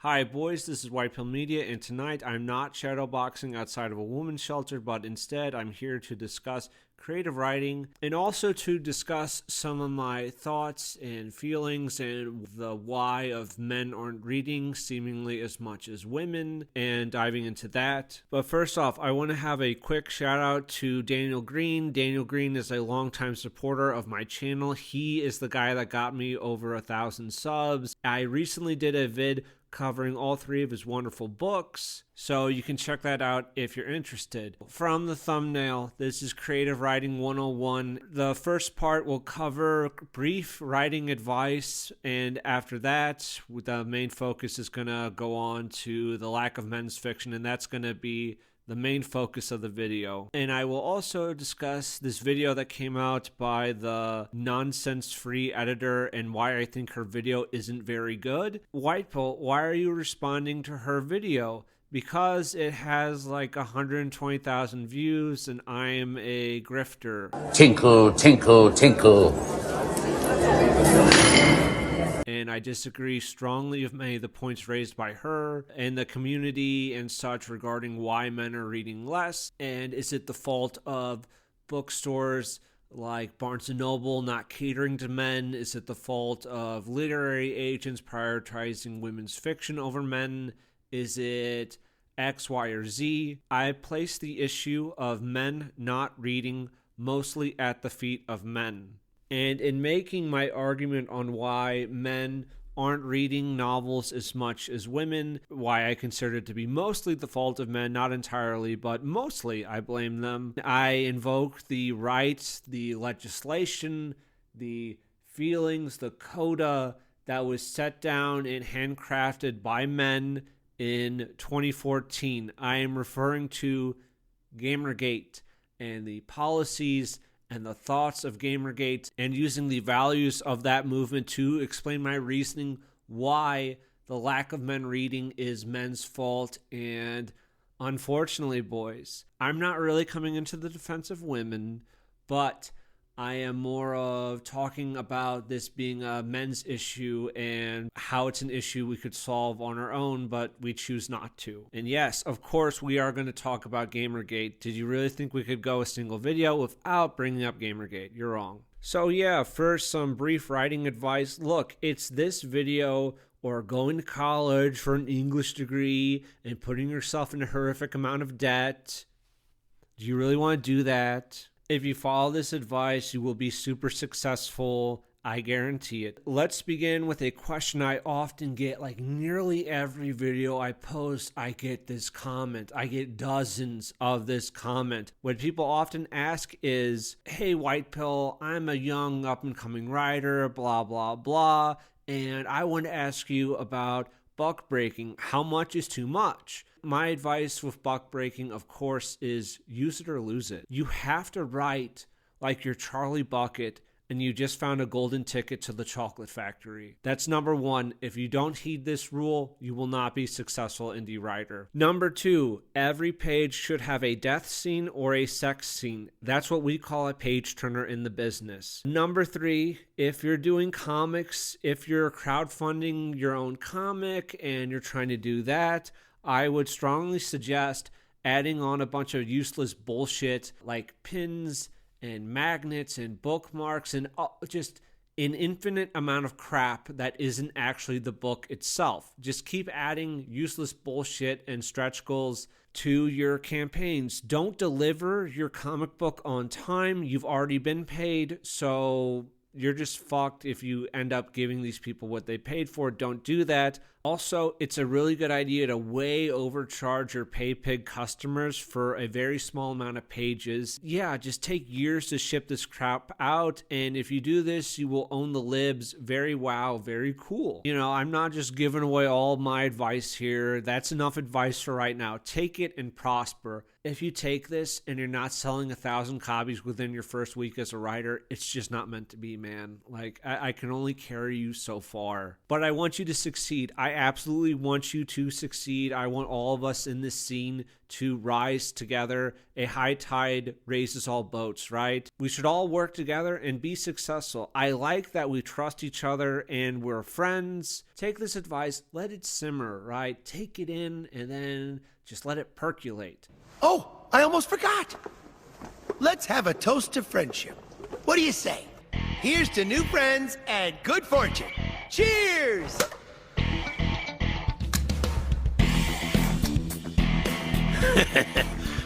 Hi boys, this is White Pill Media, and tonight I'm not shadowboxing outside of a women's shelter, but instead I'm here to discuss creative writing and also to discuss some of my thoughts and feelings and the why of men aren't reading seemingly as much as women and diving into that. But first off, I want to have a quick shout out to Daniel Green. Daniel Green is a longtime supporter of my channel. He is the guy that got me over 1,000 subs. I recently did a vid covering all three of his wonderful books, so you can check that out if you're interested. From the thumbnail, this is Creative Writing 101. The first part will cover brief writing advice, and after that, the main focus is going to go on to the lack of men's fiction, and that's going to be the main focus of the video. And I will also discuss this video that came out by the nonsense-free editor and why I think her video isn't very good. White Pill, why are you responding to her video? Because it has like 120,000 views and I am a grifter. Tinkle, tinkle, tinkle. And I disagree strongly with many of the points raised by her and the community and such regarding why men are reading less. And is it the fault of bookstores like Barnes & Noble not catering to men? Is it the fault of literary agents prioritizing women's fiction over men? Is it X, Y, or Z? I place the issue of men not reading mostly at the feet of men. And in making my argument on why men aren't reading novels as much as women, why I consider it to be mostly the fault of men, not entirely, but mostly I blame them, I invoke the rights, the legislation, the feelings, the coda that was set down and handcrafted by men in 2014. I am referring to Gamergate and the policies and the thoughts of Gamergate, and using the values of that movement to explain my reasoning why the lack of men reading is men's fault. And unfortunately, boys, I'm not really coming into the defense of women, but I am more of talking about this being a men's issue and how it's an issue we could solve on our own, but we choose not to. And yes, of course, we are going to talk about Gamergate. Did you really think we could go a single video without bringing up Gamergate? You're wrong. So yeah, first, some brief writing advice. Look, it's this video or going to college for an English degree and putting yourself in a horrific amount of debt. Do you really want to do that? If you follow this advice, you will be super successful. I guarantee it. Let's begin with a question I often get. Like nearly every video I post, I get this comment. I get dozens of this comment. What people often ask is, hey, White Pill, I'm a young up-and-coming writer, blah, blah, blah, and I want to ask you about buck breaking. How much is too much? My advice with buck breaking, of course, is use it or lose it. You have to write like you're Charlie Bucket and you just found a golden ticket to the chocolate factory. That's number one. If you don't heed this rule, you will not be successful indie writer. Number two, every page should have a death scene or a sex scene. That's what we call a page turner in the business. Number three, if you're doing comics, if you're crowdfunding your own comic and you're trying to do that, I would strongly suggest adding on a bunch of useless bullshit like pins and magnets and bookmarks and just an infinite amount of crap that isn't actually the book itself. Just keep adding useless bullshit and stretch goals to your campaigns. Don't deliver your comic book on time. You've already been paid, so you're just fucked if you end up giving these people what they paid for. Don't do that. Also, it's a really good idea to way overcharge your PayPig customers for a very small amount of pages. Yeah, just take years to ship this crap out, and if you do this, you will own the libs. Very wow, very cool. You know, I'm not just giving away all my advice here. That's enough advice for right now. Take it and prosper. If you take this and you're not selling 1,000 copies within your first week as a writer, it's just not meant to be, man. Like, I can only carry you so far. But I want you to succeed. I absolutely want you to succeed. I want all of us in this scene to rise together. A high tide raises all boats, right? We should all work together and be successful. I like that we trust each other and we're friends. Take this advice, let it simmer, right? Take it in and then just let it percolate. Oh, I almost forgot. Let's have a toast to friendship. What do you say? Here's to new friends and good fortune. Cheers!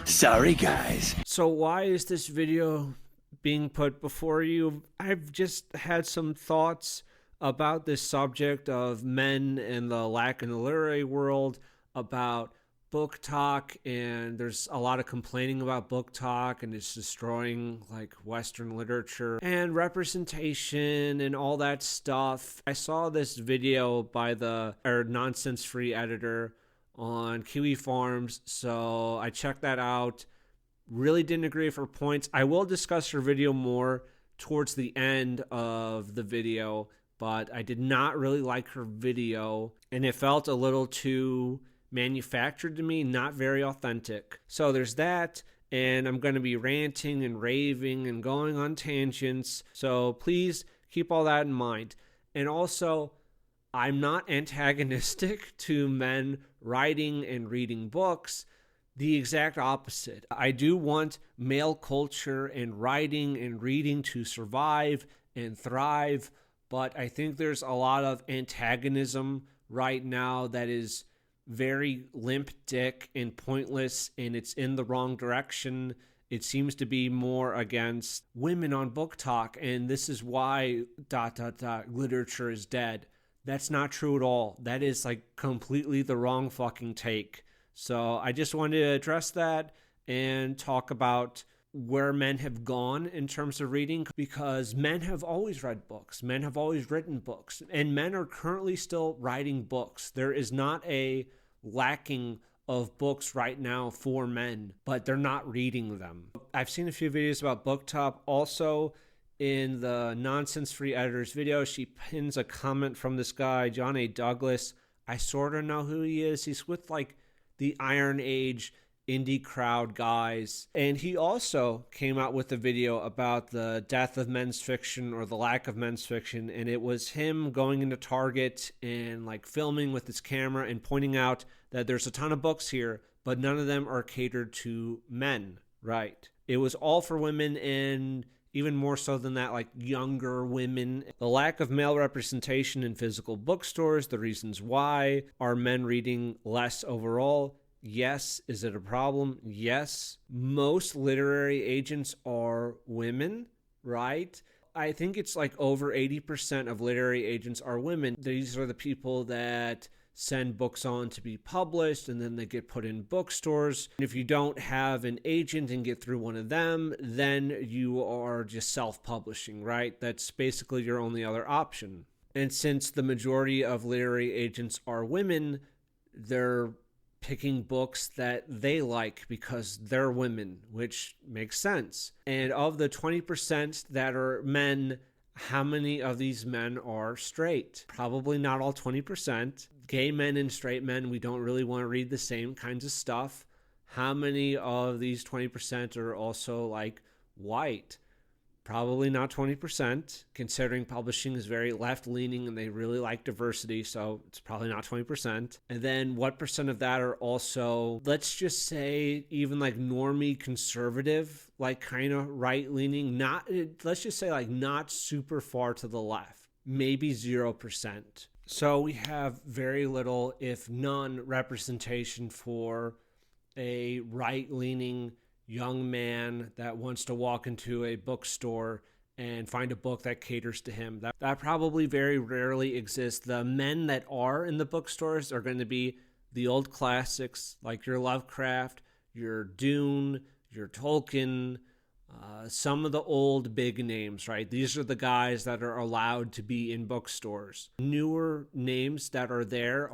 Sorry, guys. So why is this video being put before you? I've just had some thoughts about this subject of men and the lack in the literary world, about book talk, and there's a lot of complaining about book talk and it's destroying like Western literature and representation and all that stuff. I saw this video by the nonsense free editor on Kiwi Farms, so I checked that out. Really didn't agree with her points. I will discuss her video more towards the end of the video, but I did not really like her video and it felt a little too manufactured to me, not very authentic. So there's that, and I'm going to be ranting and raving and going on tangents, so please keep all that in mind. And also, I'm not antagonistic to men writing and reading books. The exact opposite. I do want male culture and writing and reading to survive and thrive, but I think there's a lot of antagonism right now that is very limp dick and pointless, and it's in the wrong direction. It seems to be more against women on book talk, and this is why ... literature is dead. That's not true at all. That is like completely the wrong fucking take. So I just wanted to address that and talk about where men have gone in terms of reading, because men have always read books. Men have always written books, and men are currently still writing books. There is not a lacking of books right now for men, but they're not reading them. I've seen a few videos about book talk. Also, in the nonsense free editor's video, she pins a comment from this guy, John A. Douglas. I sort of know who he is. He's with like the Iron Age indie crowd guys. And he also came out with a video about the death of men's fiction, or the lack of men's fiction. And it was him going into Target and like filming with his camera and pointing out that there's a ton of books here, but none of them are catered to men, right? It was all for women, and even more so than that, like younger women. The lack of male representation in physical bookstores, the reasons why. Are men reading less overall? Yes. Is it a problem? Yes. Most literary agents are women, right? I think it's like over 80% of literary agents are women. These are the people that send books on to be published, and then they get put in bookstores. And if you don't have an agent and get through one of them, then you are just self-publishing, right? That's basically your only other option. And since the majority of literary agents are women, they're picking books that they like because they're women, which makes sense. And of the 20% that are men, how many of these men are straight? Probably not all 20%. Gay men and straight men, we don't really want to read the same kinds of stuff. How many of these 20% are also like white? Probably not 20%, considering publishing is very left-leaning and they really like diversity, so it's probably not 20%. And then what percent of that are also, let's just say, even like normie conservative, like kind of right-leaning, not, let's just say like not super far to the left, maybe 0%. So we have very little, if none, representation for a right-leaning young man that wants to walk into a bookstore and find a book that caters to him. That probably very rarely exists. The men that are in the bookstores are going to be the old classics, like your Lovecraft, your Dune, your Tolkien, some of the old big names, right? These are the guys that are allowed to be in bookstores. Newer names that are there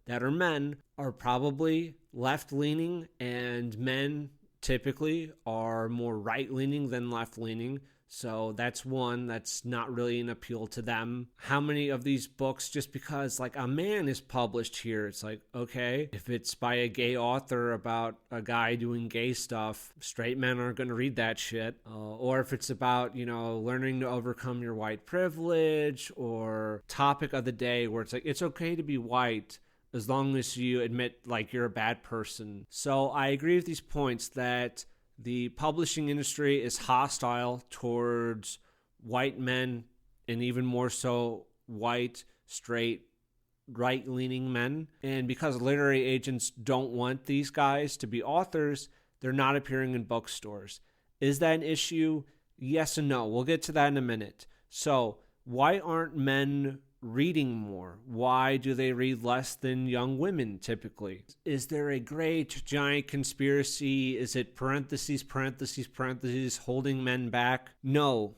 that are men are probably left-leaning, and men typically are more right-leaning than left-leaning. So that's one that's not really an appeal to them. How many of these books, just because like a man is published here, it's like, okay, if it's by a gay author about a guy doing gay stuff, straight men aren't going to read that shit. Or if it's about, learning to overcome your white privilege, or topic of the day where it's like, it's okay to be white as long as you admit like you're a bad person. So I agree with these points that the publishing industry is hostile towards white men, and even more so white, straight, right-leaning men. And because literary agents don't want these guys to be authors, they're not appearing in bookstores. Is that an issue? Yes and no. We'll get to that in a minute. So why aren't men reading more? Why do they read less than young women typically? Is there a great giant conspiracy? Is it parentheses holding men back? No.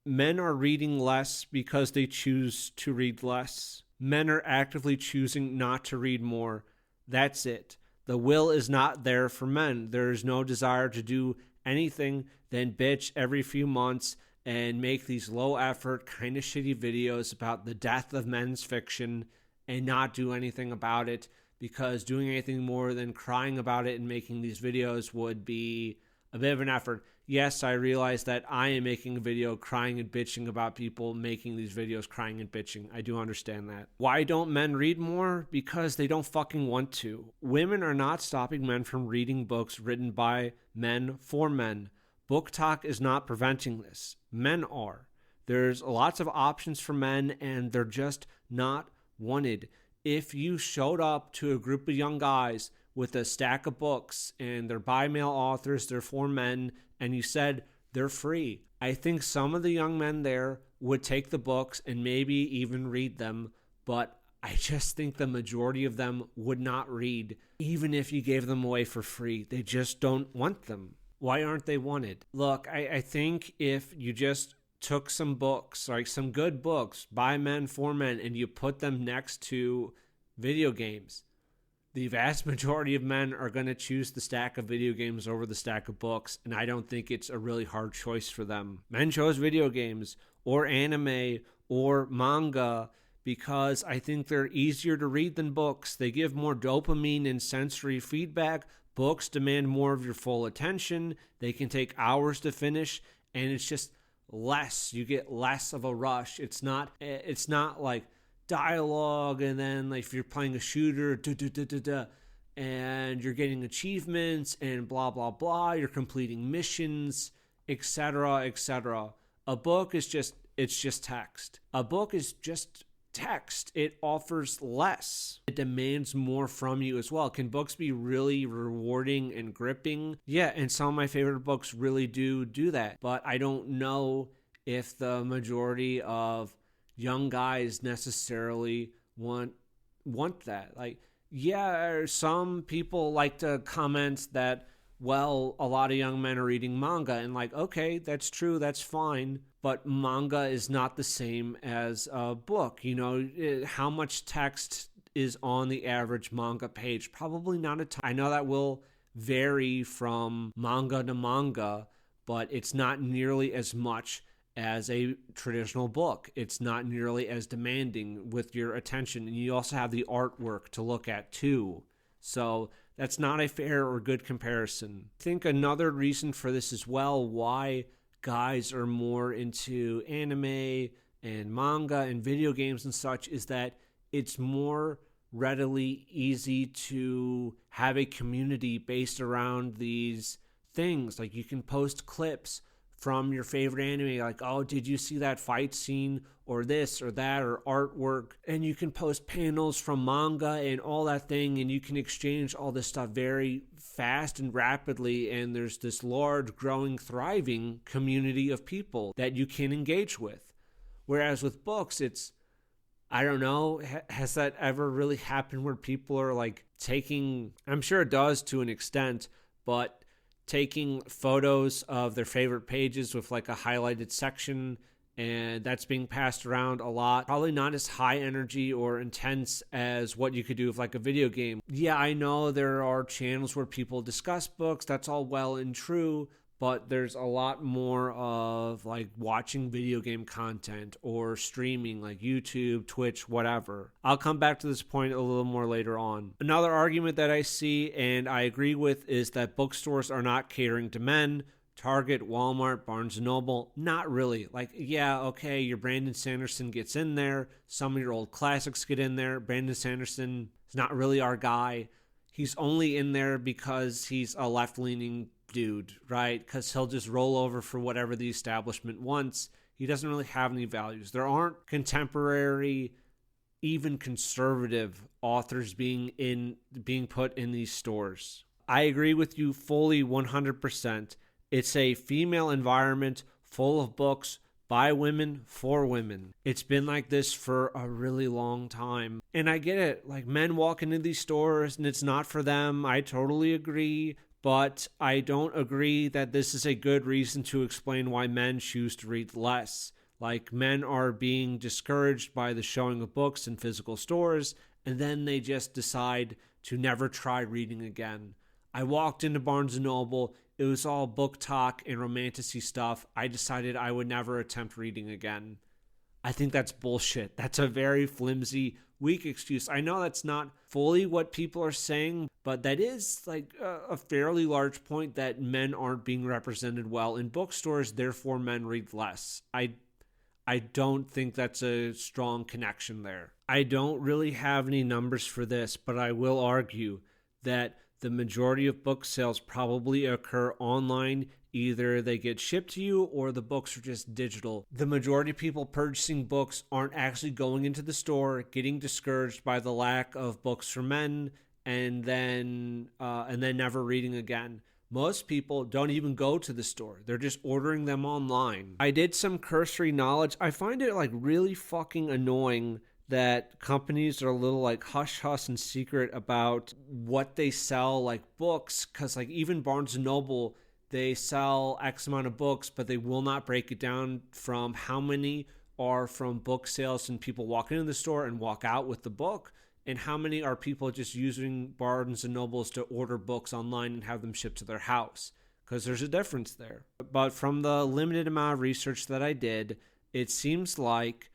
Men are reading less because they choose to read less. Men are actively choosing not to read more. That's it. The will is not there for men. There is no desire to do anything than bitch every few months and make these low effort, kind of shitty videos about the death of men's fiction and not do anything about it, because doing anything more than crying about it and making these videos would be a bit of an effort. Yes, I realize that I am making a video crying and bitching about people making these videos crying and bitching. I do understand that. Why don't men read more? Because they don't fucking want to. Women are not stopping men from reading books written by men for men. Book Talk is not preventing this. Men are. There's lots of options for men, and they're just not wanted. If you showed up to a group of young guys with a stack of books and they're by male authors, they're for men, and you said they're free, I think some of the young men there would take the books and maybe even read them, but I just think the majority of them would not read, even if you gave them away for free. They just don't want them. Why aren't they wanted? Look, I think if you just took some books, like some good books by men for men, and you put them next to video games, the vast majority of men are going to choose the stack of video games over the stack of books, and I don't think it's a really hard choice for them. Men chose video games or anime or manga because I think they're easier to read than books. They give more dopamine and sensory feedback. Books demand more of your full attention. They can take hours to finish, and it's just less. You get less of a rush. It's not like dialogue, and then like if you're playing a shooter, and you're getting achievements and blah blah blah. You're completing missions, etc., etc. A book is just text. A book is just text. It offers less. It demands more from you as well. Can books be really rewarding and gripping? Yeah, and some of my favorite books really do that. But I don't know if the majority of young guys necessarily want that. Like, yeah, some people like to comment that, well, a lot of young men are reading manga, and like, okay, that's true, that's fine, but manga is not the same as a book. How much text is on the average manga page? Probably not a ton. I know that will vary from manga to manga, but it's not nearly as much as a traditional book. It's not nearly as demanding with your attention, and you also have the artwork to look at too. So that's not a fair or good comparison. I think another reason for this as well, why guys are more into anime and manga and video games and such, is that it's more readily easy to have a community based around these things. Like, you can post clips from your favorite anime, like, oh, did you see that fight scene, or this or that, or artwork, and you can post panels from manga and all that thing, and you can exchange all this stuff very fast and rapidly, and there's this large, growing, thriving community of people that you can engage with. Whereas with books, it's, I don't know, has that ever really happened where people are like taking, I'm sure it does to an extent, but taking photos of their favorite pages with like a highlighted section, and that's being passed around a lot. Probably not as high energy or intense as what you could do with like a video game. Yeah, I know there are channels where people discuss books. That's all well and true, but there's a lot more of like watching video game content or streaming like YouTube, Twitch, whatever. I'll come back to this point a little more later on. Another argument that I see and I agree with is that bookstores are not catering to men. Target, Walmart, Barnes & Noble, not really. Like, yeah, okay, your Brandon Sanderson gets in there. Some of your old classics get in there. Brandon Sanderson is not really our guy. He's only in there because he's a left-leaning dude, right? Because he'll just roll over for whatever the establishment wants. He doesn't really have any values. There aren't contemporary, even conservative authors being put in these stores. I agree with you fully 100%. It's a female environment full of books by women for women. It's been like this for a really long time. And I get it. Like, men walk into these stores and it's not for them. I totally agree. But I don't agree that this is a good reason to explain why men choose to read less. Like, men are being discouraged by the showing of books in physical stores, and then they just decide to never try reading again. I walked into Barnes & Noble. It was all book talk and romantasy stuff. I decided I would never attempt reading again. I think that's bullshit. That's a very flimsy, weak excuse. I know that's not fully what people are saying, but that is like a fairly large point, that men aren't being represented well in bookstores, therefore men read less. I don't think that's a strong connection there. I don't really have any numbers for this, but I will argue that the majority of book sales probably occur online. Either they get shipped to you or the books are just digital. The majority of people purchasing books aren't actually going into the store, getting discouraged by the lack of books for men, and then never reading again. Most people don't even go to the store. They're just ordering them online. I did some cursory knowledge. I find it like really fucking annoying that companies are a little like hush-hush and secret about what they sell, like books, because like even Barnes & Noble, they sell X amount of books, but they will not break it down from how many are from book sales and people walk into the store and walk out with the book, and how many are people just using Barnes & Nobles to order books online and have them shipped to their house, because there's a difference there. But from the limited amount of research that I did, it seems like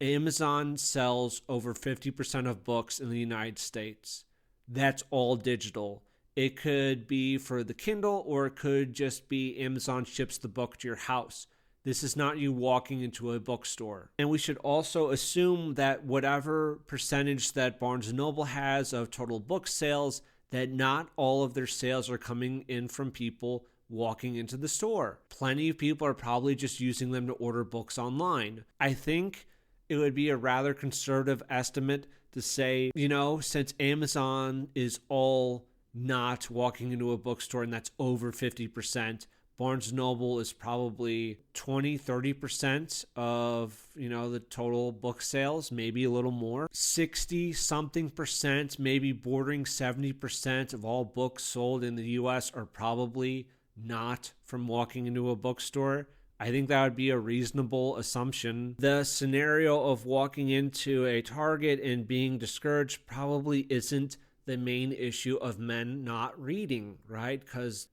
Amazon sells over 50% of books in the United States. That's all digital. It could be for the Kindle, or it could just be Amazon ships the book to your house. This is not you walking into a bookstore. And we should also assume that whatever percentage that Barnes & Noble has of total book sales, that not all of their sales are coming in from people walking into the store. Plenty of people are probably just using them to order books online. I think it would be a rather conservative estimate to say, since Amazon is all not walking into a bookstore, and that's over 50%, Barnes & Noble is probably 20-30% of, the total book sales, maybe a little more. 60-something%, maybe bordering 70% of all books sold in the US are probably not from walking into a bookstore. I think that would be a reasonable assumption. The scenario of walking into a Target and being discouraged probably isn't the main issue of men not reading, right? Because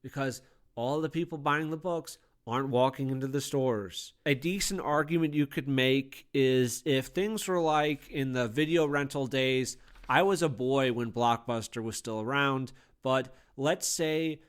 all the people buying the books aren't walking into the stores. A decent argument you could make is if things were like in the video rental days. I was a boy when Blockbuster was still around, but let's say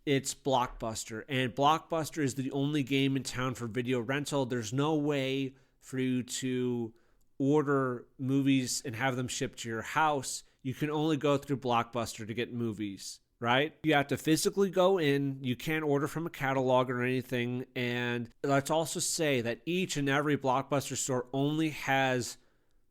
it's Blockbuster, and Blockbuster is the only game in town for video rental. There's no way for you to order movies and have them shipped to your house. You can only go through Blockbuster to get movies, right? You have to physically go in. You can't order from a catalog or anything. And let's also say that each and every Blockbuster store only has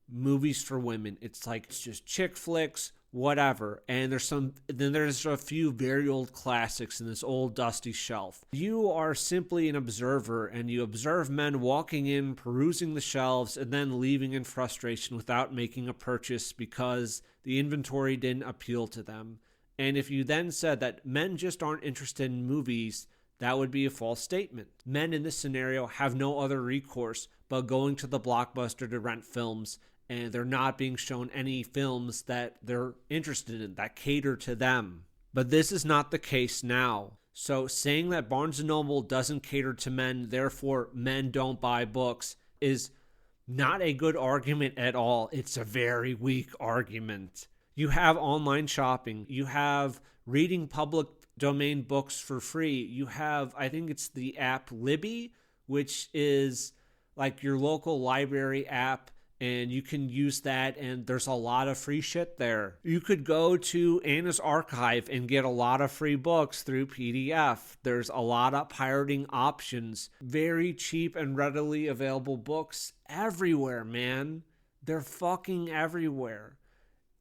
movies for women. It's just chick flicks, whatever. And there's a few very old classics in this old dusty shelf. You are simply an observer, and you observe men walking in, perusing the shelves, and then leaving in frustration without making a purchase because the inventory didn't appeal to them. And if you then said that men just aren't interested in movies, that would be a false statement. Men in this scenario have no other recourse but going to the Blockbuster to rent films, and they're not being shown any films that they're interested in, that cater to them. But this is not the case now. So saying that Barnes & Noble doesn't cater to men, therefore men don't buy books, is not a good argument at all. It's a very weak argument. You have online shopping. You have reading public domain books for free. You have, I think it's the app Libby, which is like your local library app, and you can use that, and there's a lot of free shit there. You could go to Anna's Archive and get a lot of free books through PDF. There's a lot of pirating options. Very cheap and readily available books everywhere, man. They're fucking everywhere.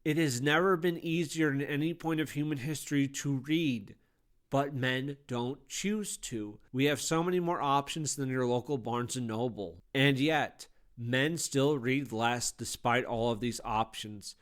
It has never been easier in any point of human history to read, but men don't choose to. We have so many more options than your local Barnes & Noble. And yet, men still read less despite all of these options.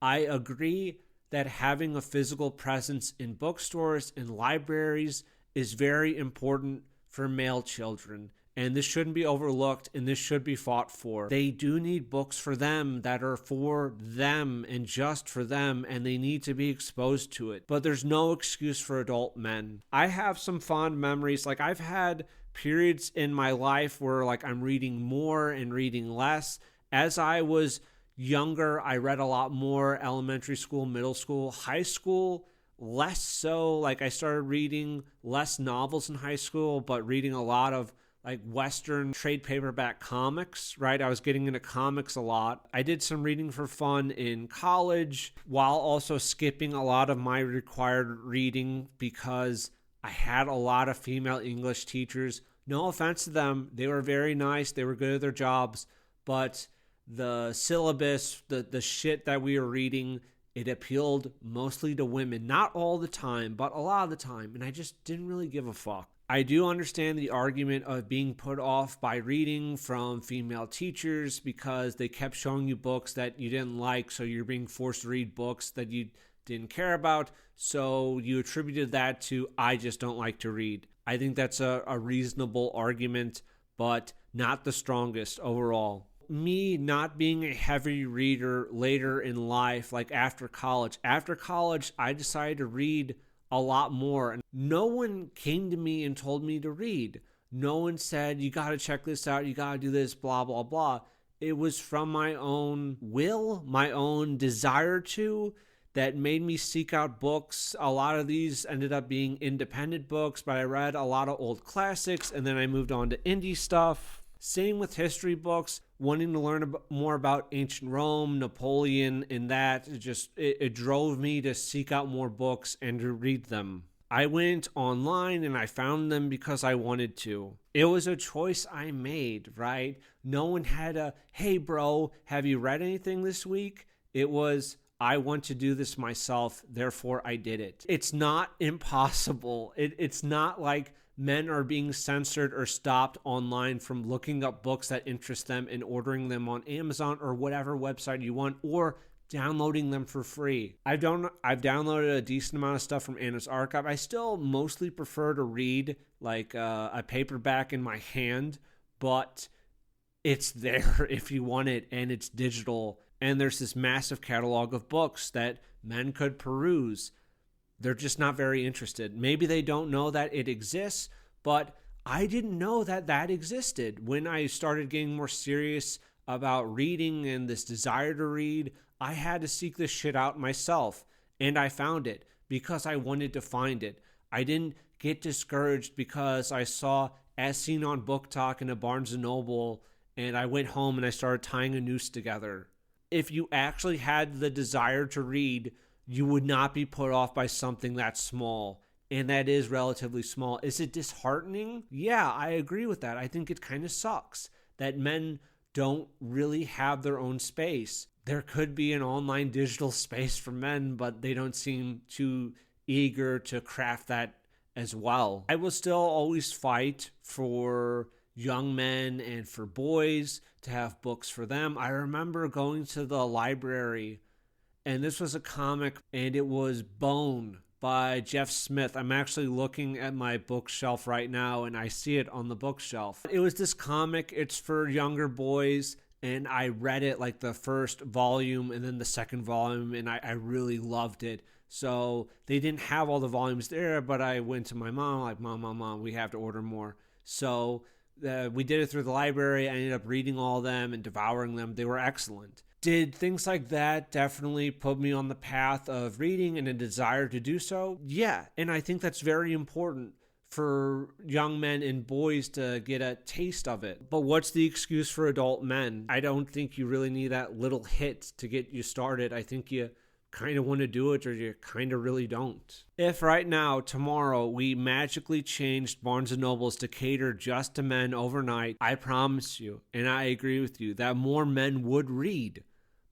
I agree that having a physical presence in bookstores and libraries is very important for male children, and this shouldn't be overlooked, and this should be fought for. They do need books for them that are for them and just for them, and they need to be exposed to it. But there's no excuse for adult men. I have some fond memories. Like, I've had periods in my life where like I'm reading more and reading less. As I was younger, I read a lot more. Elementary school, middle school, high school, less so. Like, I started reading less novels in high school, but reading a lot of like Western trade paperback comics, right? I was getting into comics a lot. I did some reading for fun in college while also skipping a lot of my required reading because I had a lot of female English teachers. No offense to them. They were very nice. They were good at their jobs. But the syllabus, the shit that we were reading, it appealed mostly to women. Not all the time, but a lot of the time. And I just didn't really give a fuck. I do understand the argument of being put off by reading from female teachers because they kept showing you books that you didn't like, so you're being forced to read books that you didn't care about, so you attributed that to, I just don't like to read. I think that's a reasonable argument, but not the strongest overall. Me not being a heavy reader later in life, like after college, I decided to read a lot more, and no one came to me and told me to read. No one said, you got to check this out, you got to do this, blah, blah, blah. It was from my own will, my own desire to, that made me seek out books. A lot of these ended up being independent books, but I read a lot of old classics, and then I moved on to indie stuff. Same with history books, wanting to learn more about ancient Rome, Napoleon, and that. It drove me to seek out more books and to read them. I went online and I found them because I wanted to. It was a choice I made, right? No one had a, hey bro, have you read anything this week? It was, I want to do this myself, therefore I did it. It's not impossible. It's not like men are being censored or stopped online from looking up books that interest them and ordering them on Amazon or whatever website you want, or downloading them for free. I've downloaded a decent amount of stuff from Anna's Archive. I still mostly prefer to read like a paperback in my hand, but it's there if you want it, and it's digital. And there's this massive catalog of books that men could peruse. They're just not very interested. Maybe they don't know that it exists, but I didn't know that that existed. When I started getting more serious about reading and this desire to read, I had to seek this shit out myself. And I found it because I wanted to find it. I didn't get discouraged because I saw As Seen on Book Talk in a Barnes & Noble, and I went home and I started tying a noose together. If you actually had the desire to read, you would not be put off by something that small, and that is relatively small. Is it disheartening? Yeah, I agree with that. I think it kind of sucks that men don't really have their own space. There could be an online digital space for men, but they don't seem too eager to craft that as well. I will still always fight for young men and for boys to have books for them. I remember going to the library, and this was a comic, and it was Bone by Jeff Smith. I'm actually looking at my bookshelf right now, and I see it on the bookshelf. It was this comic. It's for younger boys, and I read it like the first volume and then the second volume, and I really loved it. So they didn't have all the volumes there, but I went to my mom, like, Mom, we have to order more. So we did it through the library. I ended up reading all of them and devouring them. They were excellent. Did things like that definitely put me on the path of reading and a desire to do so? Yeah, and I think that's very important for young men and boys to get a taste of it. But what's the excuse for adult men? I don't think you really need that little hit to get you started. I think you kind of want to do it, or you kind of really don't. If right now, tomorrow, we magically changed Barnes & Nobles to cater just to men overnight, I promise you, and I agree with you, that more men would read.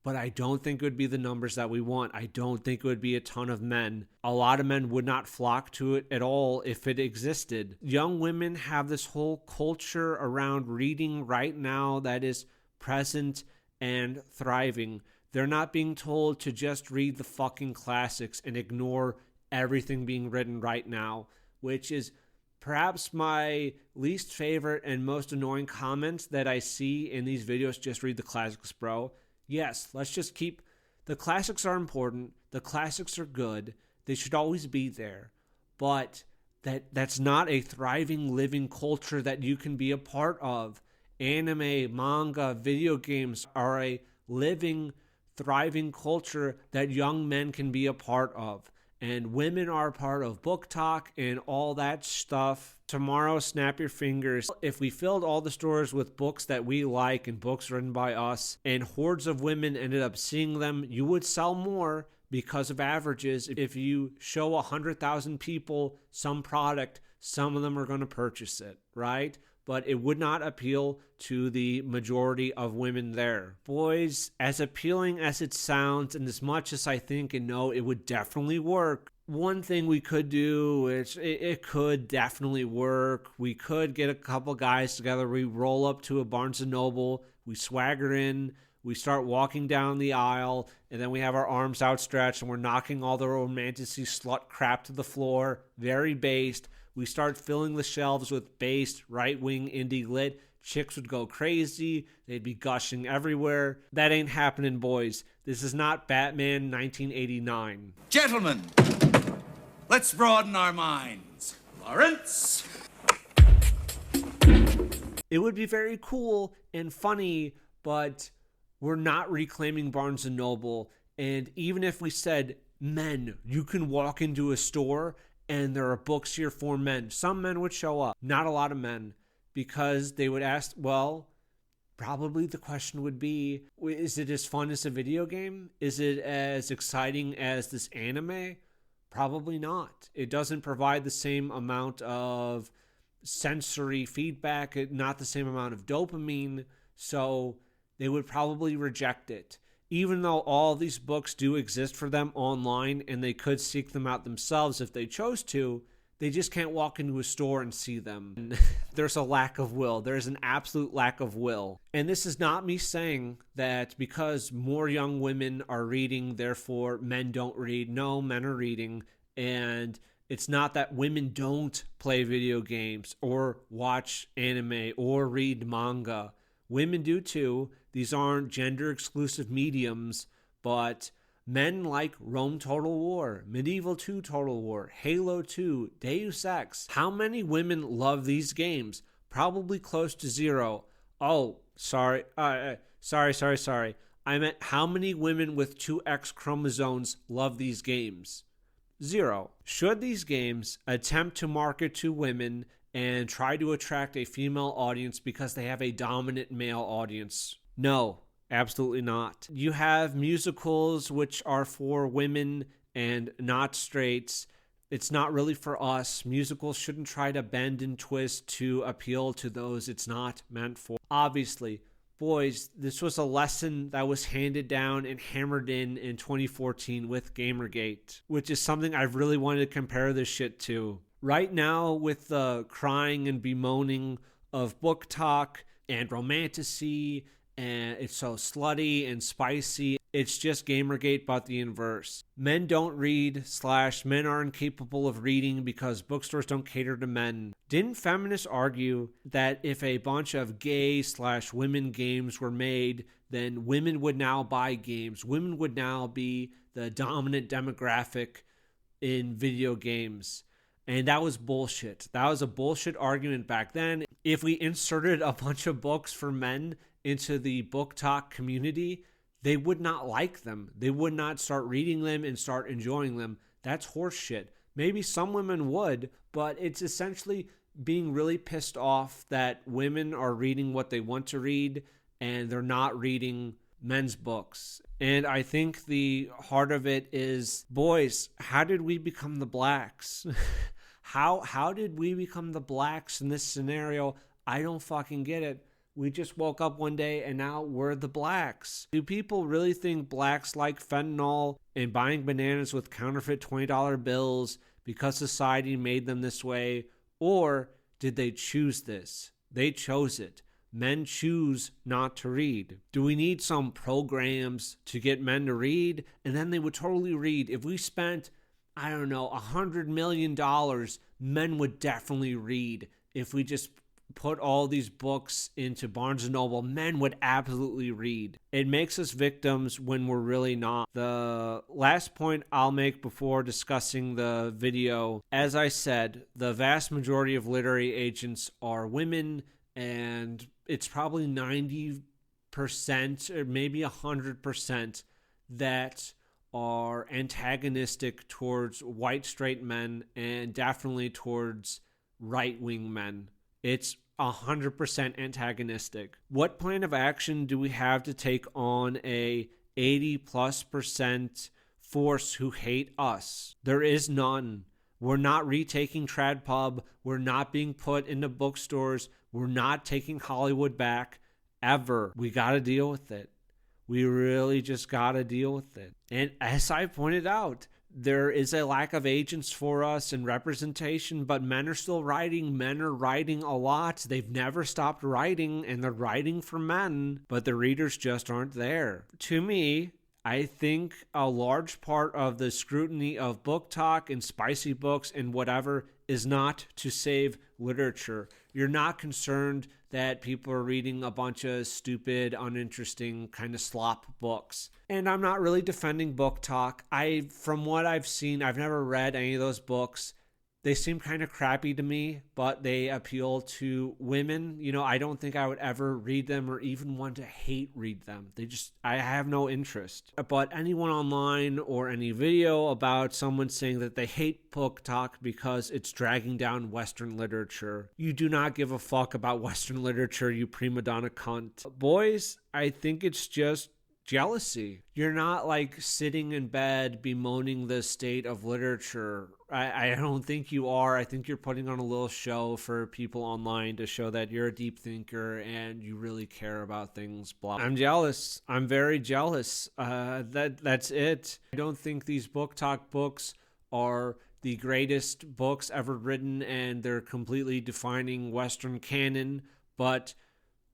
But I don't think it would be the numbers that we want. I don't think it would be a ton of men. A lot of men would not flock to it at all if it existed. Young women have this whole culture around reading right now that is present and thriving. They're not being told to just read the fucking classics and ignore everything being written right now, which is perhaps my least favorite and most annoying comments that I see in these videos. Just read the classics, bro. Yes, let's just keep... The classics are important. The classics are good. They should always be there. But that's not a thriving, living culture that you can be a part of. Anime, manga, video games are a living, thriving culture that young men can be a part of. And women are a part of book talk and all that stuff. Tomorrow, snap your fingers. If we filled all the stores with books that we like and books written by us, and hordes of women ended up seeing them, you would sell more because of averages. If you show 100,000 people some product, some of them are going to purchase it, right? But it would not appeal to the majority of women there. Boys, as appealing as it sounds, and as much as I think and know it would definitely work, one thing we could do, which it could definitely work, we could get a couple guys together, we roll up to a Barnes & Noble, we swagger in, we start walking down the aisle, and then we have our arms outstretched, and we're knocking all the romantic-y slut crap to the floor, very based. We start filling the shelves with based, right-wing indie lit. Chicks would go crazy. They'd be gushing everywhere. That ain't happening, boys. This is not Batman 1989. Gentlemen, let's broaden our minds. Lawrence? It would be very cool and funny, but we're not reclaiming Barnes & Noble. And even if we said, men, you can walk into a store and there are books here for men, some men would show up. Not a lot of men, because they would ask, well, probably the question would be, is it as fun as a video game? Is it as exciting as this anime? Probably not. It doesn't provide the same amount of sensory feedback, not the same amount of dopamine, so they would probably reject it. Even though all these books do exist for them online and they could seek them out themselves if they chose to, they just can't walk into a store and see them. There's a lack of will. There's an absolute lack of will. And this is not me saying that because more young women are reading, therefore men don't read. No, men are reading. And it's not that women don't play video games or watch anime or read manga. Women do too. These aren't gender-exclusive mediums, but men like Rome Total War, Medieval 2 Total War, Halo 2, Deus Ex. How many women love these games? Probably close to zero. Oh, sorry. Sorry. I meant how many women with 2 X chromosomes love these games? Zero. Should these games attempt to market to women and try to attract a female audience because they have a dominant male audience? No, absolutely not. You have musicals which are for women and not straights. It's not really for us. Musicals shouldn't try to bend and twist to appeal to those it's not meant for. Obviously, boys, this was a lesson that was handed down and hammered in 2014 with Gamergate, which is something I've really wanted to compare this shit to. Right now, with the crying and bemoaning of book talk and romantasy and it's so slutty and spicy. It's just Gamergate, but the inverse. Men don't read / men are incapable of reading because bookstores don't cater to men. Didn't feminists argue that if a bunch of gay / women games were made, then women would now buy games? Women would now be the dominant demographic in video games. And that was bullshit. That was a bullshit argument back then. If we inserted a bunch of books for men into the book talk community, they would not like them. They would not start reading them and start enjoying them. That's horseshit. Maybe some women would, but it's essentially being really pissed off that women are reading what they want to read and they're not reading men's books. And I think the heart of it is, boys, how did we become the blacks? How did we become the blacks in this scenario? I don't fucking get it. We just woke up one day and now we're the blacks. Do people really think blacks like fentanyl and buying bananas with counterfeit $20 bills because society made them this way? Or did they choose this? They chose it. Men choose not to read. Do we need some programs to get men to read? And then they would totally read. If we spent, I don't know, $100 million, men would definitely read. If we just put all these books into Barnes & Noble, men would absolutely read. It makes us victims when we're really not. The last point I'll make before discussing the video, as I said, the vast majority of literary agents are women, and it's probably 90% or maybe 100% that are antagonistic towards white straight men and definitely towards right-wing men. It's 100% antagonistic. What plan of action do we have to take on a 80+% force who hate us? There is none. We're not retaking Trad Pub. We're not being put into bookstores. We're not taking Hollywood back ever. We got to deal with it. We really just got to deal with it. And as I pointed out, there is a lack of agents for us and representation, but men are still writing. Men are writing a lot. They've never stopped writing, and they're writing for men, but the readers just aren't there. To me, I think a large part of the scrutiny of book talk and spicy books and whatever is not to save literature. You're not concerned that people are reading a bunch of stupid, uninteresting kind of slop books. And I'm not really defending book talk. From what I've seen, I've never read any of those books. They seem kind of crappy to me, but they appeal to women. You know, I don't think I would ever read them or even want to hate read them. I have no interest. But anyone online or any video about someone saying that they hate book talk because it's dragging down Western literature, you do not give a fuck about Western literature, you prima donna cunt. Boys, I think it's just jealousy. You're not like sitting in bed bemoaning the state of literature. I don't think you are. I think you're putting on a little show for people online to show that you're a deep thinker and you really care about things. Blah. I'm jealous. I'm very jealous. That's it. I don't think these book talk books are the greatest books ever written and they're completely defining Western canon, but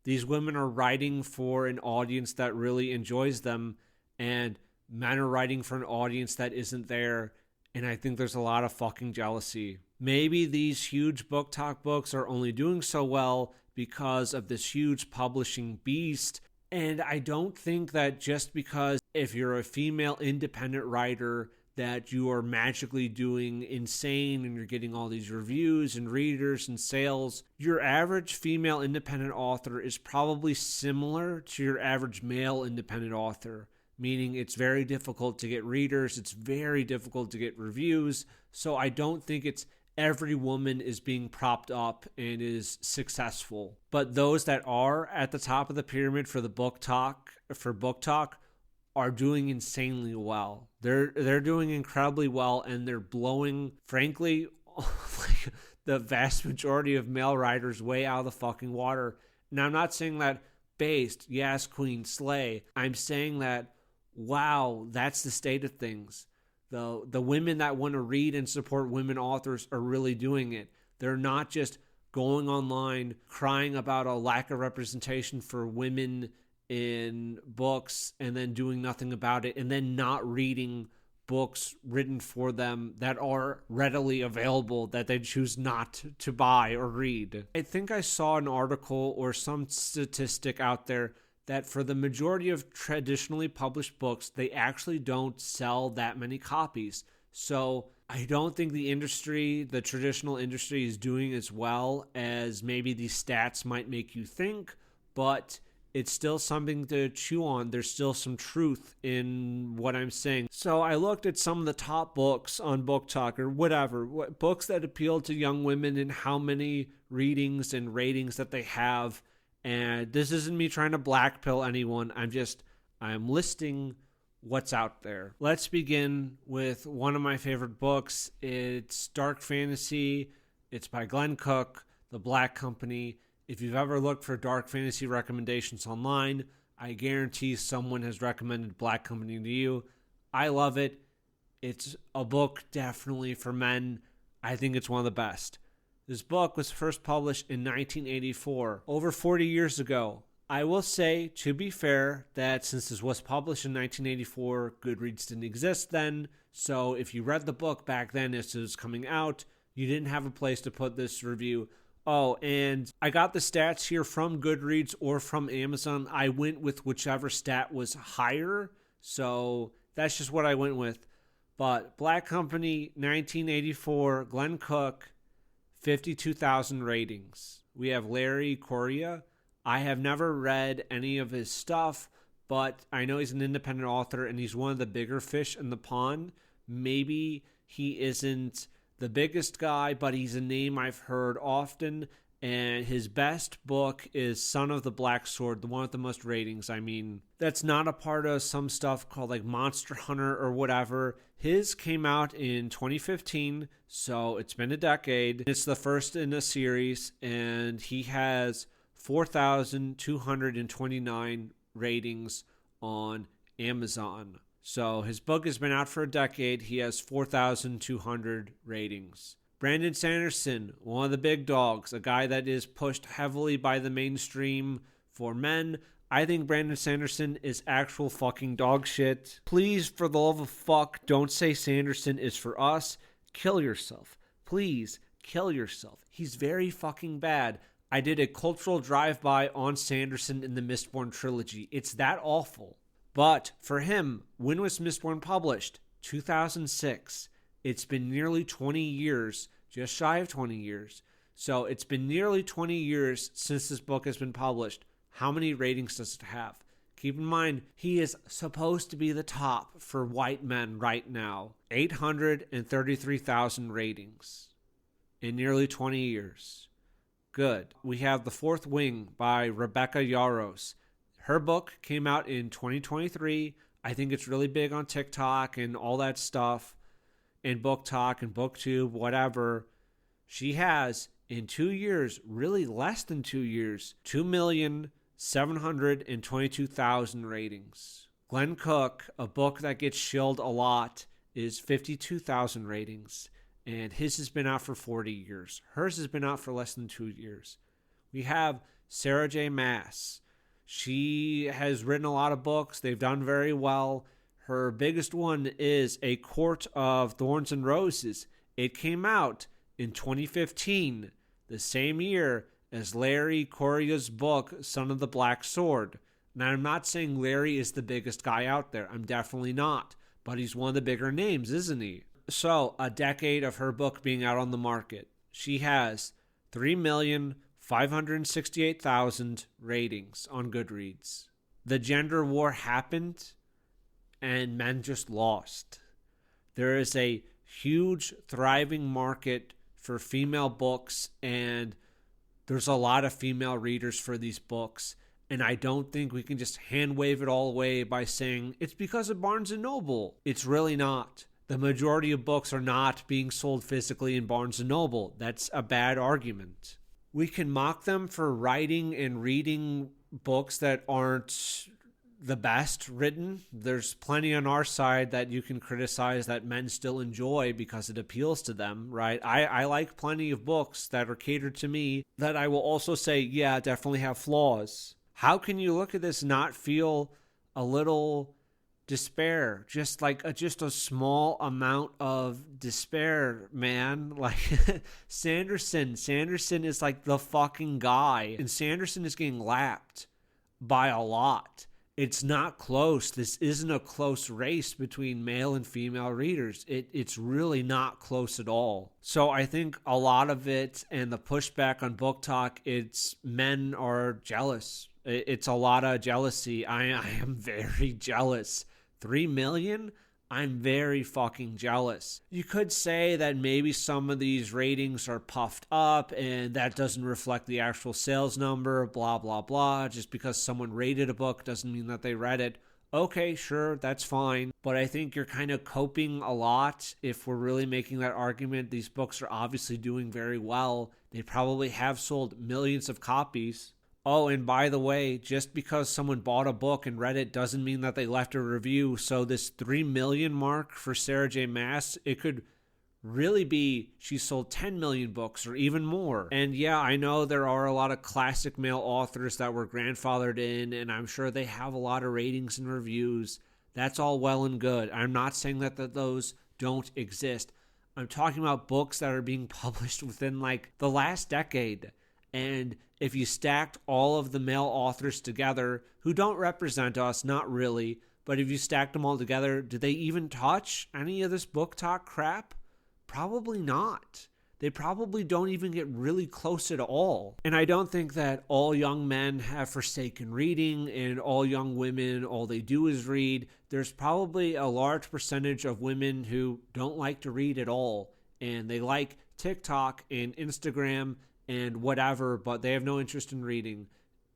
these women are writing for an audience that really enjoys them, and men are writing for an audience that isn't there, and I think there's a lot of fucking jealousy. Maybe these huge book talk books are only doing so well because of this huge publishing beast, and I don't think that just because if you're a female independent writer that you are magically doing insane and you're getting all these reviews and readers and sales. Your average female independent author is probably similar to your average male independent author, meaning it's very difficult to get readers, it's very difficult to get reviews, so I don't think it's every woman is being propped up and is successful. But those that are at the top of the pyramid for book talk are doing insanely well. They're doing incredibly well, and they're blowing, frankly, like the vast majority of male writers way out of the fucking water. Now, I'm not saying that based, yes, queen, slay. I'm saying that, wow, that's the state of things. The women that want to read and support women authors are really doing it. They're not just going online crying about a lack of representation for women in books and then doing nothing about it, and then not reading books written for them that are readily available that they choose not to buy or read. I think I saw an article or some statistic out there that for the majority of traditionally published books, they actually don't sell that many copies. So I don't think the traditional industry is doing as well as maybe these stats might make you think, but it's still something to chew on. There's still some truth in what I'm saying. So I looked at some of the top books on Book Talk or whatever, books that appeal to young women and how many readings and ratings that they have. And this isn't me trying to blackpill anyone. I'm listing what's out there. Let's begin with one of my favorite books. It's dark fantasy. It's by Glenn Cook, The Black Company. If you've ever looked for dark fantasy recommendations online, I guarantee someone has recommended Black Company to you. I love it. It's a book definitely for men. I think it's one of the best. This book was first published in 1984, over 40 years ago. I will say, to be fair, that since this was published in 1984, Goodreads didn't exist then. So if you read the book back then as it was coming out, you didn't have a place to put this review. Oh, and I got the stats here from Goodreads or from Amazon. I went with whichever stat was higher, so that's just what I went with. But Black Company, 1984, Glenn Cook, 52,000 ratings. We have Larry Correia. I have never read any of his stuff, but I know he's an independent author and he's one of the bigger fish in the pond. Maybe he isn't the biggest guy, but he's a name I've heard often, and his best book is Son of the Black Sword, the one with the most ratings. I mean, that's not a part of some stuff called like Monster Hunter or whatever. His came out in 2015, so it's been a decade. It's the first in a series, and he has 4,229 ratings on Amazon. So his book has been out for a decade. He has 4,200 ratings. Brandon Sanderson, one of the big dogs, a guy that is pushed heavily by the mainstream for men. I think Brandon Sanderson is actual fucking dog shit. Please, for the love of fuck, don't say Sanderson is for us. Kill yourself. Please, kill yourself. He's very fucking bad. I did a cultural drive-by on Sanderson in the Mistborn trilogy. It's that awful. But for him, when was Mistborn published? 2006. It's been nearly 20 years, just shy of 20 years. So it's been nearly 20 years since this book has been published. How many ratings does it have? Keep in mind, he is supposed to be the top for white men right now. 833,000 ratings in nearly 20 years. Good. We have The Fourth Wing by Rebecca Yarros. Her book came out in 2023. I think it's really big on TikTok and all that stuff, and Book Talk and BookTube, whatever. She has, in 2 years, really less than 2 years, 2,722,000 ratings. Glenn Cook, a book that gets shilled a lot, is 52,000 ratings, and his has been out for 40 years. Hers has been out for less than 2 years. We have Sarah J. Maas. She has written a lot of books. They've done very well. Her biggest one is A Court of Thorns and Roses. It came out in 2015, the same year as Larry Correia's book, Son of the Black Sword. Now, I'm not saying Larry is the biggest guy out there. I'm definitely not. But he's one of the bigger names, isn't he? So, a decade of her book being out on the market. She has 3,568,000 ratings on Goodreads. The gender war happened, and men just lost. There is a huge, thriving market for female books, and there's a lot of female readers for these books. And I don't think we can just hand wave it all away by saying it's because of Barnes & Noble. It's really not. The majority of books are not being sold physically in Barnes & Noble. That's a bad argument. We can mock them for writing and reading books that aren't the best written. There's plenty on our side that you can criticize that men still enjoy because it appeals to them, right? I like plenty of books that are catered to me that I will also say, yeah, definitely have flaws. How can you look at this and not feel a little despair? Just like just a small amount of despair, man. Like Sanderson is like the fucking guy, and Sanderson is getting lapped by a lot. It's not close. This isn't a close race between male and female readers. It's really not close at all. So I think a lot of it, and the pushback on Book Talk, it's men are jealous. It's a lot of jealousy. I am very jealous. 3 million? I'm very fucking jealous. You could say that maybe some of these ratings are puffed up and that doesn't reflect the actual sales number, blah, blah, blah. Just because someone rated a book doesn't mean that they read it. Okay, sure, that's fine. But I think you're kind of coping a lot if we're really making that argument. These books are obviously doing very well. They probably have sold millions of copies. Oh, and by the way, just because someone bought a book and read it doesn't mean that they left a review. So this 3 million mark for Sarah J. Maas, it could really be she sold 10 million books or even more. And yeah, I know there are a lot of classic male authors that were grandfathered in, and I'm sure they have a lot of ratings and reviews. That's all well and good. I'm not saying that those don't exist. I'm talking about books that are being published within like the last decade. And if you stacked all of the male authors together, who don't represent us, not really, but if you stacked them all together, do they even touch any of this book talk crap? Probably not. They probably don't even get really close at all. And I don't think that all young men have forsaken reading and all young women, all they do is read. There's probably a large percentage of women who don't like to read at all, and they like TikTok and Instagram and whatever, but they have no interest in reading.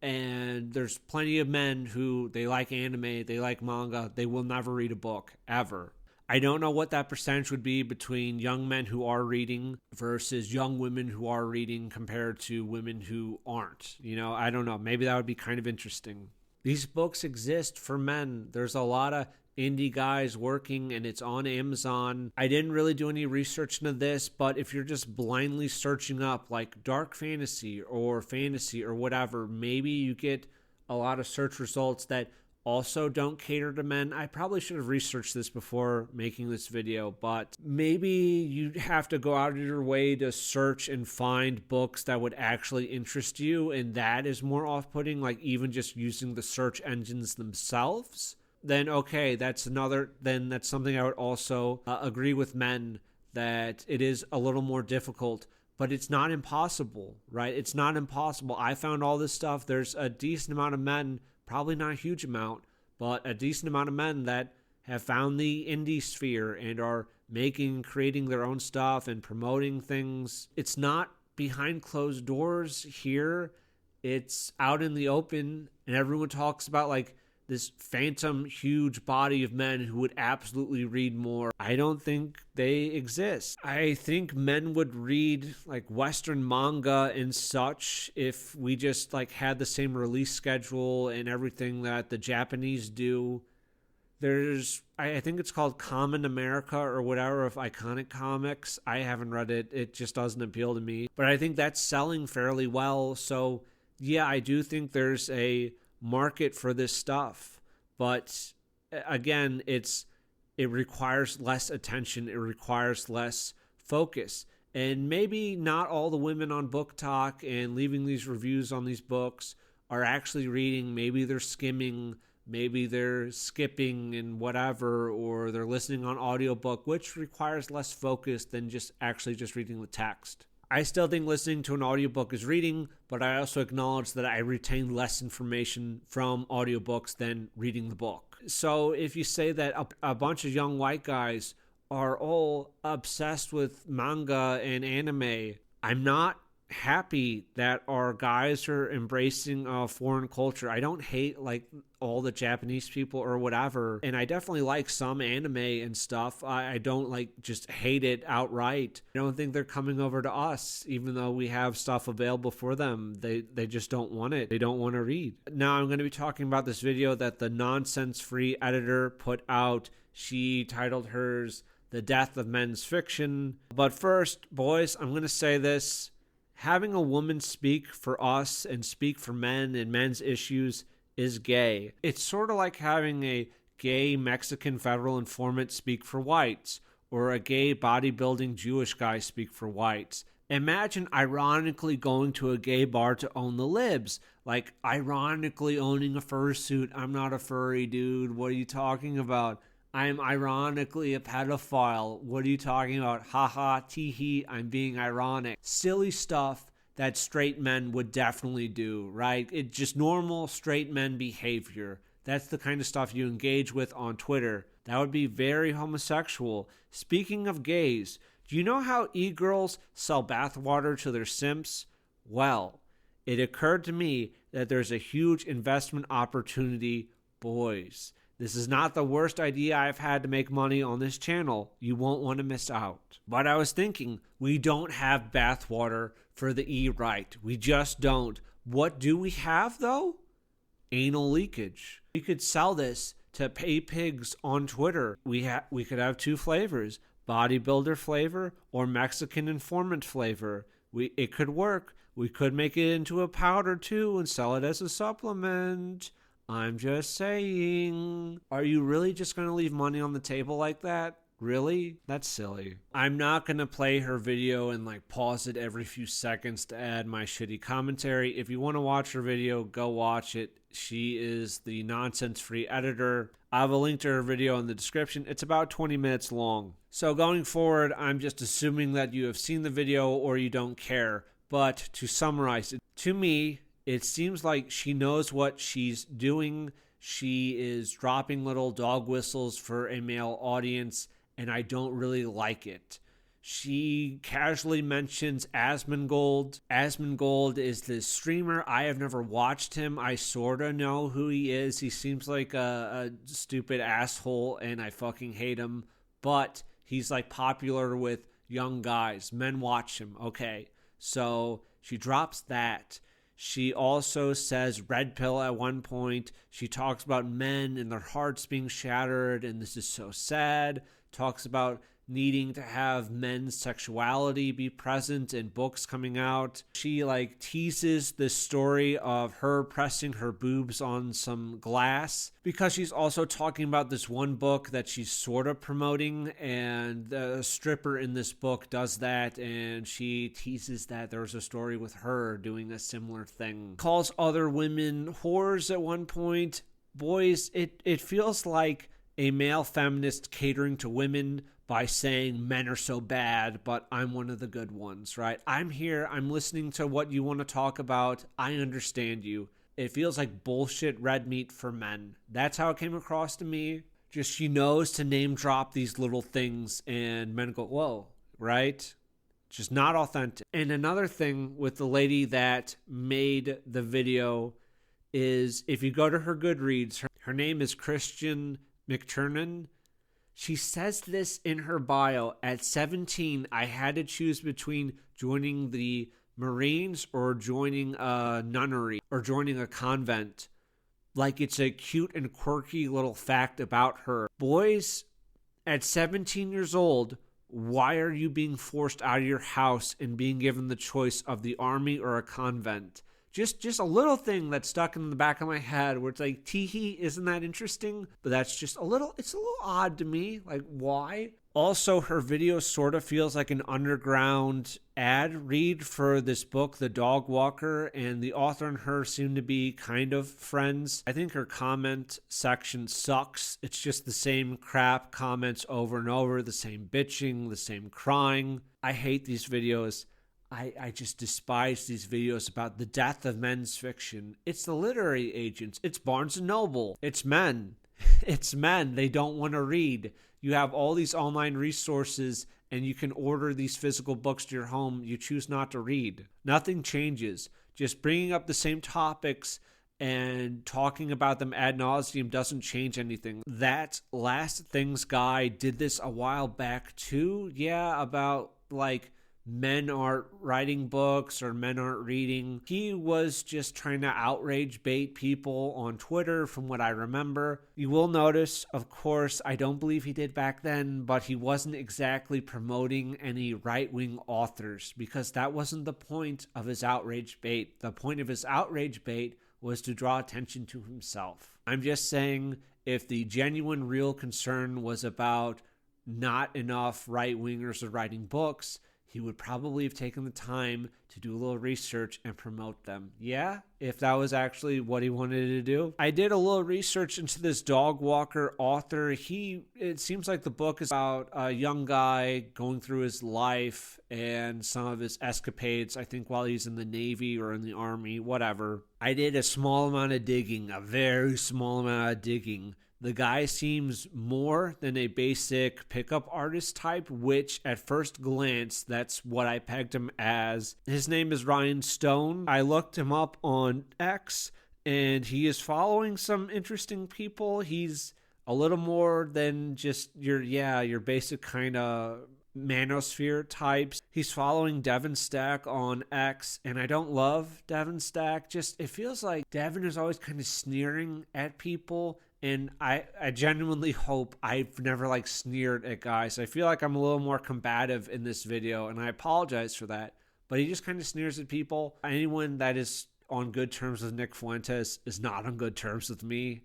And there's plenty of men who they like anime, they like manga, they will never read a book, ever. I don't know what that percentage would be between young men who are reading versus young women who are reading compared to women who aren't. You know, I don't know. Maybe that would be kind of interesting. These books exist for men. There's a lot of indie guys working, and it's on Amazon. I didn't really do any research into this, but if you're just blindly searching up like dark fantasy or whatever, maybe you get a lot of search results that also don't cater to men. I probably should have researched this before making this video, but maybe you have to go out of your way to search and find books that would actually interest you, and that is more off-putting, like even just using the search engines themselves. Then okay, that's something I would also agree with men, that it is a little more difficult, but it's not impossible, right? It's not impossible. I found all this stuff. There's a decent amount of men, probably not a huge amount, but a decent amount of men that have found the indie sphere and are creating their own stuff and promoting things. It's not behind closed doors here. It's out in the open, and everyone talks about like this phantom huge body of men who would absolutely read more. I don't think they exist. I think men would read like Western manga and such if we just like had the same release schedule and everything that the Japanese do. I think it's called Common America or whatever of Iconic Comics. I haven't read it. It just doesn't appeal to me. But I think that's selling fairly well. So yeah, I do think there's a market for this stuff, but again, it requires less attention, it requires less focus, and maybe not all the women on Book Talk and leaving these reviews on these books are actually reading. Maybe they're skimming, maybe they're skipping and whatever, or they're listening on audiobook, which requires less focus than just reading the text. I still think listening to an audiobook is reading, but I also acknowledge that I retain less information from audiobooks than reading the book. So if you say that a bunch of young white guys are all obsessed with manga and anime, I'm not happy that our guys are embracing foreign culture. I don't hate like all the Japanese people or whatever, and I definitely like some anime and stuff. I don't like just hate it outright. I don't think they're coming over to us, even though we have stuff available for them. They just don't want it. They don't want to read. Now I'm going to be talking about this video that the Nonsense Free editor put out. She titled hers "The Death of Men's Fiction." But first, boys, I'm going to say this. Having a woman speak for us and speak for men and men's issues is gay. It's sort of like having a gay Mexican federal informant speak for whites, or a gay bodybuilding Jewish guy speak for whites. Imagine ironically going to a gay bar to own the libs. Like, ironically owning a fursuit. I'm not a furry, dude. What are you talking about? I'm ironically a pedophile. What are you talking about? Haha, tee-hee, I'm being ironic. Silly stuff that straight men would definitely do, right? It's just normal straight men behavior. That's the kind of stuff you engage with on Twitter. That would be very homosexual. Speaking of gays, do you know how e-girls sell bathwater to their simps? Well, it occurred to me that there's a huge investment opportunity, boys. This is not the worst idea I've had to make money on this channel. You won't want to miss out. But I was thinking, we don't have bathwater for the E-right. We just don't. What do we have, though? Anal leakage. We could sell this to pay pigs on Twitter. We could have 2 flavors, bodybuilder flavor or Mexican informant flavor. It could work. We could make it into a powder too and sell it as a supplement. I'm just saying. Are you really just going to leave money on the table like that? Really? That's silly. I'm not going to play her video and pause it every few seconds to add my shitty commentary. If you want to watch her video, go watch it. She is the nonsense-free editor. I have a link to her video in the description. It's about 20 minutes long. So going forward, I'm just assuming that you have seen the video or you don't care. But to summarize it, to me, it seems like she knows what she's doing. She is dropping little dog whistles for a male audience, and I don't really like it. She casually mentions Asmongold. Asmongold is this streamer. I have never watched him. I sort of know who he is. He seems like a stupid asshole, and I fucking hate him. But he's popular with young guys. Men watch him. Okay. So she drops that. She also says red pill at one point. She talks about men and their hearts being shattered, and this is so sad. Talks about needing to have men's sexuality be present in books coming out. She teases this story of her pressing her boobs on some glass, because she's also talking about this one book that she's sort of promoting, and the stripper in this book does that, and she teases that there's a story with her doing a similar thing. Calls other women whores at one point. Boys, it feels like a male feminist catering to women by saying men are so bad, but I'm one of the good ones, right? I'm here. I'm listening to what you want to talk about. I understand you. It feels like bullshit red meat for men. That's how it came across to me. Just she knows to name drop these little things and men go, whoa, right? Just not authentic. And another thing with the lady that made the video is if you go to her Goodreads, her name is Christian McTurnan. She says this in her bio. At 17, I had to choose between joining the Marines or joining a nunnery or joining a convent. It's a cute and quirky little fact about her. Boys, at 17 years old, why are you being forced out of your house and being given the choice of the army or a convent? Just a little thing that stuck in the back of my head where it's tee-hee, isn't that interesting? But that's just it's a little odd to me. Why? Also, her video sort of feels like an underground ad read for this book, The Dog Walker, and the author and her seem to be kind of friends. I think her comment section sucks. It's just the same crap comments over and over, the same bitching, the same crying. I hate these videos. I just despise these videos about the death of men's fiction. It's the literary agents. It's Barnes & Noble. It's men. It's men. They don't want to read. You have all these online resources and you can order these physical books to your home. You choose not to read. Nothing changes. Just bringing up the same topics and talking about them ad nauseum doesn't change anything. That Last Things guy did this a while back too. Yeah, about men aren't writing books or men aren't reading. He was just trying to outrage bait people on Twitter from what I remember. You will notice, of course, I don't believe he did back then, but he wasn't exactly promoting any right-wing authors because that wasn't the point of his outrage bait. The point of his outrage bait was to draw attention to himself. I'm just saying, if the genuine real concern was about not enough right-wingers are writing books, he would probably have taken the time to do a little research and promote them. Yeah, if that was actually what he wanted to do. I did a little research into this dog walker author. It seems like the book is about a young guy going through his life and some of his escapades, I think while he's in the Navy or in the Army, whatever. I did a small amount of digging, a very small amount of digging. The guy seems more than a basic pickup artist type, which at first glance, that's what I pegged him as. His name is Ryan Stone. I looked him up on X, and he is following some interesting people. He's a little more than just your basic kind of manosphere types. He's following Devin Stack on X, and I don't love Devin Stack. Just, it feels like Devin is always kind of sneering at people. And I genuinely hope I've never sneered at guys. I feel like I'm a little more combative in this video, and I apologize for that. But he just kind of sneers at people. Anyone that is on good terms with Nick Fuentes is not on good terms with me.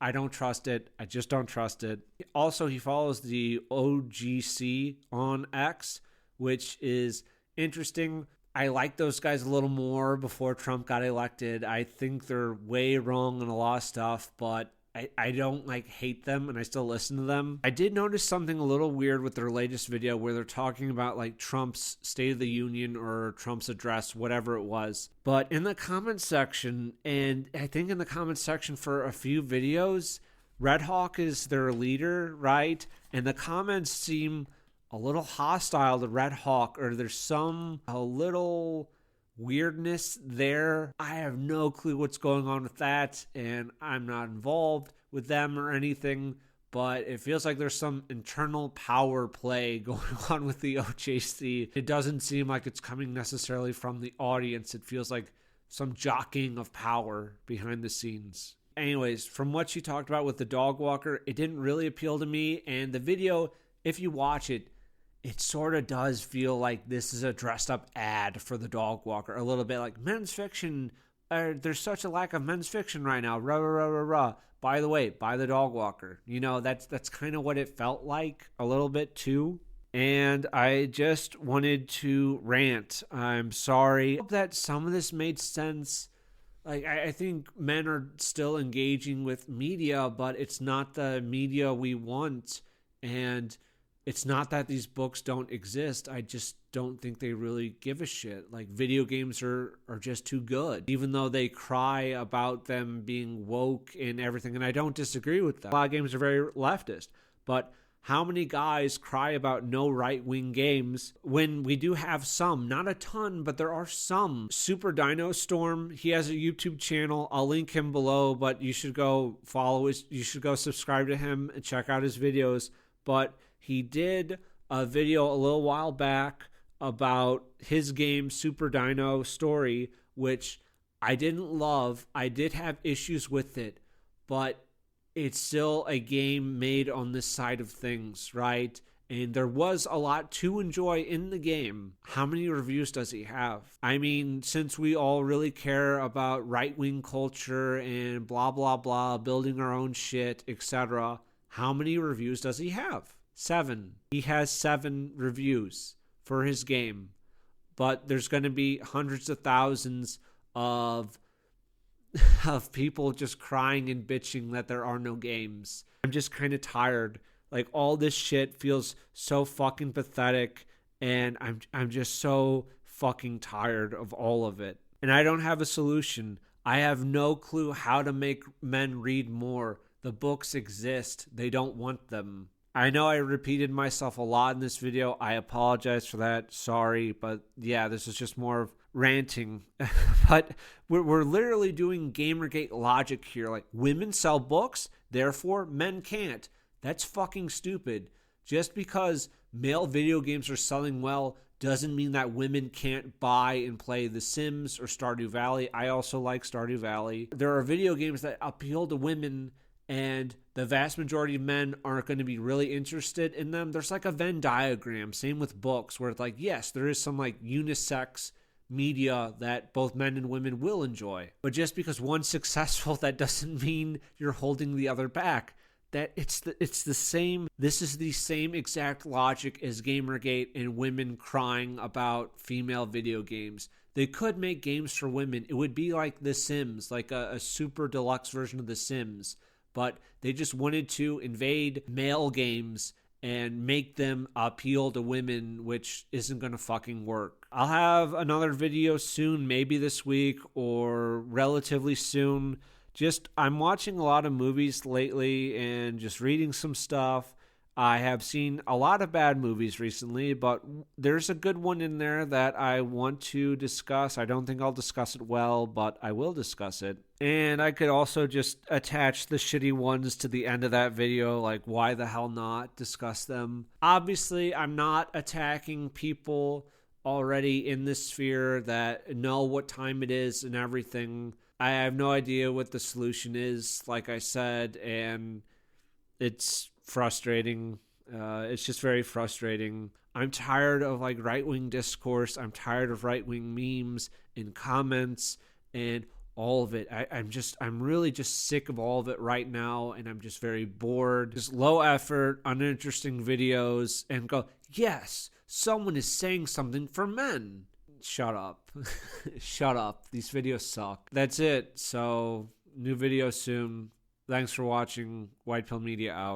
I don't trust it. I just don't trust it. Also, he follows the OGC on X, which is interesting. I like those guys a little more before Trump got elected. I think they're way wrong on a lot of stuff, but I don't hate them, and I still listen to them. I did notice something a little weird with their latest video where they're talking about Trump's State of the Union or Trump's address, whatever it was. But in the comment section, and I think in the comment section for a few videos, Red Hawk is their leader, right? And the comments seem a little hostile to Red Hawk, or there's a little weirdness there. I have no clue what's going on with that, and I'm not involved with them or anything, but it feels like there's some internal power play going on with the OJC. It doesn't seem like it's coming necessarily from the audience. It feels like some jockeying of power behind the scenes. Anyways, from what you talked about with the dog walker, it didn't really appeal to me, and the video, if you watch it, it sort of does feel like this is a dressed up ad for the dog walker. A little bit like men's fiction. There's such a lack of men's fiction right now. Rah, rah, rah, rah, rah. By the way, buy the dog walker. That's kind of what it felt like a little bit too. And I just wanted to rant. I'm sorry. I hope that some of this made sense. I think men are still engaging with media, but it's not the media we want. And it's not that these books don't exist. I just don't think they really give a shit. Video games are just too good, even though they cry about them being woke and everything. And I don't disagree with that. A lot of games are very leftist. But how many guys cry about no right-wing games when we do have some? Not a ton, but there are some. Super Dino Storm, he has a YouTube channel. I'll link him below, but you should go follow you should go subscribe to him and check out his videos. But he did a video a little while back about his game Super Dino Story, which I didn't love. I did have issues with it, but it's still a game made on this side of things, right? And there was a lot to enjoy in the game. How many reviews does he have? I mean, since we all really care about right-wing culture and blah, blah, blah, building our own shit, etc., how many reviews does he have? 7. He has 7 reviews for his game, but there's going to be hundreds of thousands of people just crying and bitching that there are no games. I'm just kind of tired. All this shit feels so fucking pathetic, and I'm just so fucking tired of all of it. And I don't have a solution. I have no clue how to make men read more. The books exist. They don't want them. I know I repeated myself a lot in this video. I apologize for that. Sorry. But yeah, this is just more of ranting. But we're literally doing Gamergate logic here. Women sell books, therefore men can't. That's fucking stupid. Just because male video games are selling well doesn't mean that women can't buy and play The Sims or Stardew Valley. I also like Stardew Valley. There are video games that appeal to women, and the vast majority of men aren't going to be really interested in them. There's like a Venn diagram. Same with books, where it's like, yes, there is some like unisex media that both men and women will enjoy. But just because one's successful, that doesn't mean you're holding the other back. That it's the same. This is the same exact logic as Gamergate and women crying about female video games. They could make games for women. It would be like The Sims, like a super deluxe version of The Sims. But they just wanted to invade male games and make them appeal to women, which isn't going to fucking work. I'll have another video soon, maybe this week or relatively soon. I'm watching a lot of movies lately and just reading some stuff. I have seen a lot of bad movies recently, but there's a good one in there that I want to discuss. I don't think I'll discuss it well, but I will discuss it. And I could also just attach the shitty ones to the end of that video, like why the hell not discuss them. Obviously, I'm not attacking people already in this sphere that know what time it is and everything. I have no idea what the solution is, like I said, and it's frustrating. It's just very frustrating. I'm tired of like right-wing discourse. I'm tired of right-wing memes and comments and all of it. I'm really just sick of all of it right now, and I'm just very bored. Just low effort, uninteresting videos, and go, yes, someone is saying something for men. Shut up. Shut up. These videos suck. That's it. So, new video soon. Thanks for watching. White Pill Media out.